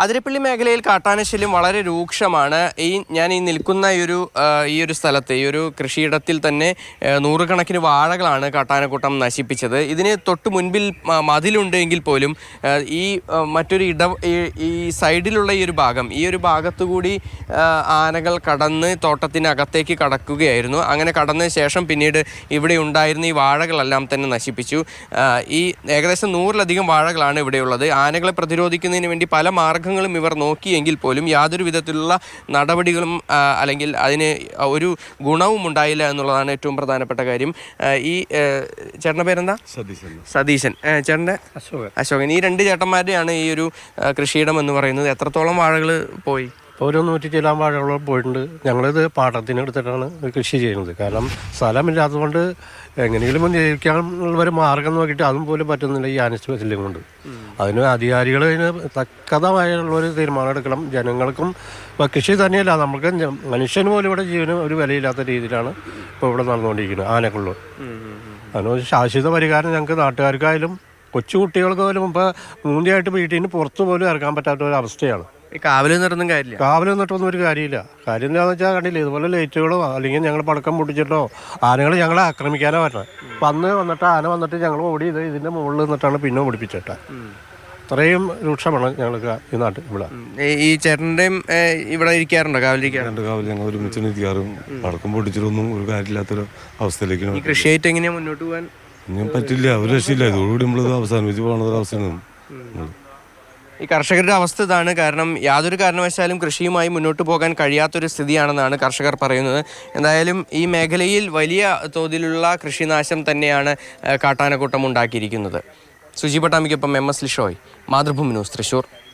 അതിരപ്പള്ളി മേഖലയിൽ കാട്ടാനശല്യം വളരെ രൂക്ഷമാണ്. ഞാൻ നിൽക്കുന്ന ഈ ഒരു സ്ഥലത്ത്, ഈ ഒരു കൃഷിയിടത്തിൽ തന്നെ നൂറുകണക്കിന് വാഴകളാണ് കാട്ടാനക്കൂട്ടം നശിപ്പിച്ചത്. ഇതിന് തൊട്ട് മുൻപിൽ മതിലുണ്ട് എങ്കിൽ പോലും മറ്റൊരു ഈ സൈഡിലുള്ള ഈ ഒരു ഭാഗത്തുകൂടി ആനകൾ കടന്ന് തോട്ടത്തിനകത്തേക്ക് കടക്കുകയായിരുന്നു. അങ്ങനെ കടന്ന ശേഷം പിന്നീട് ഇവിടെ ഉണ്ടായിരുന്ന ഈ വാഴകളെല്ലാം തന്നെ നശിപ്പിച്ചു. ഏകദേശം 100-ലധികം വാഴകളാണ് ഇവിടെയുള്ളത്. ആനകളെ പ്രതിരോധിക്കുന്നതിന് വേണ്ടി പല മാർഗങ്ങളും ഇവർ നോക്കിയെങ്കിൽ പോലും യാതൊരു വിധത്തിലുള്ള നടപടികളും അല്ലെങ്കിൽ അതിന് ഒരു ഗുണവും ഉണ്ടായില്ല എന്നുള്ളതാണ് ഏറ്റവും പ്രധാനപ്പെട്ട കാര്യം. ഈ ചേട്ടൻ്റെ പേരെന്താ? സതീശൻ. ചേട്ടൻ്റെ അശോകൻ. ഈ 2 ചേട്ടന്മാരുടെയാണ് ഈ ഒരു കൃഷിയിടം എന്ന് പറയുന്നത്. എത്രത്തോളം വാഴകൾ പോയി? ഒരു 100 ചില്ലാൻ വാഴകളോളം പോയിട്ടുണ്ട്. ഞങ്ങളിത് പാട്ടത്തിനെടുത്തിട്ടാണ് കൃഷി ചെയ്യുന്നത്. കാരണം സ്ഥലമില്ലാത്തതുകൊണ്ട് എങ്ങനെയെങ്കിലും ജീവിക്കാനുള്ളവർ മാർഗം നോക്കിയിട്ട് അതും പോലും പറ്റുന്നില്ല ഈ ആനശല്യം കൊണ്ട്. അതിന് അധികാരികൾ അതിന് തക്കതായുള്ളൊരു തീരുമാനം എടുക്കണം. ജനങ്ങൾക്കും കൃഷി തന്നെയല്ല, നമുക്ക് മനുഷ്യന് പോലും ഇവിടെ ജീവന് ഒരു വിലയില്ലാത്ത രീതിയിലാണ് ഇപ്പോൾ ഇവിടെ നടന്നുകൊണ്ടിരിക്കുന്നത് ആനക്കുള്ളൂ. അതിനൊരു ശാശ്വത പരിഹാരം ഞങ്ങൾക്ക് നാട്ടുകാർക്കായാലും കൊച്ചു കുട്ടികൾക്ക് പോലും ഇപ്പോൾ മൂന്നിയായിട്ട് വീട്ടിൽ നിന്ന് പുറത്തു പോലും ഇറക്കാൻ പറ്റാത്ത ഒരു അവസ്ഥയാണ്. കാവല് നിന്നിട്ടൊന്നും കാര്യമില്ല. കാവല് നിന്നിട്ടൊന്നും ഒരു കാര്യമില്ല. കാര്യം എന്താണെന്ന് വെച്ചാൽ കണ്ടില്ല, ഇതുപോലെ ലൈറ്റുകളോ അല്ലെങ്കിൽ ഞങ്ങൾ പടക്കം പൊട്ടിച്ചിട്ടോ ആനകൾ ഞങ്ങളെ ആക്രമിക്കാനോ പറ്റണം. അപ്പം ആന വന്നിട്ട് ഞങ്ങൾ ഓടി ഇതിൻ്റെ മുകളിൽ നിന്നിട്ടാണ് പിന്നെ ഓടിപ്പിച്ചിട്ട്. അത്രയും രൂക്ഷമാണ് ഞങ്ങൾക്ക് ഈ നാട്ടിൽ ഇവിടെ. ഈ ചേട്ടൻ്റെയും ഇവിടെ ഇരിക്കാറുണ്ടോ? കാവലിരിക്കാറുണ്ട്. കാവൽ ഞങ്ങൾ ഒരുമിച്ച് ഇരിക്കാറും പടക്കം പൊട്ടിച്ചിട്ടൊന്നും ഒരു കാര്യമില്ലാത്തൊരു അവസ്ഥയിലേക്കാണ്. ഈ കൃഷിയായിട്ട് എങ്ങനെയാണ് മുന്നോട്ട് പോകാൻ? ഒന്നും പറ്റില്ല, ഒരു രക്ഷയില്ല. ഇതോടുകൂടി നമ്മളത് അവസാനിപ്പിച്ച് പോകുന്ന അവസ്ഥയാണ്. ഈ കർഷകരുടെ അവസ്ഥ ഇതാണ്. കാരണം യാതൊരു കാരണവശാലും കൃഷിയുമായി മുന്നോട്ട് പോകാൻ കഴിയാത്തൊരു സ്ഥിതിയാണെന്നാണ് കർഷകർ പറയുന്നത്. എന്തായാലും ഈ മേഖലയിൽ വലിയ തോതിലുള്ള കൃഷിനാശം തന്നെയാണ് കാട്ടാനക്കൂട്ടം ഉണ്ടാക്കിയിരിക്കുന്നത്. സുജി പട്ടാമിക്കൊപ്പം MS ലിഷോയ്, മാതൃഭൂമി ന്യൂസ്, തൃശ്ശൂർ.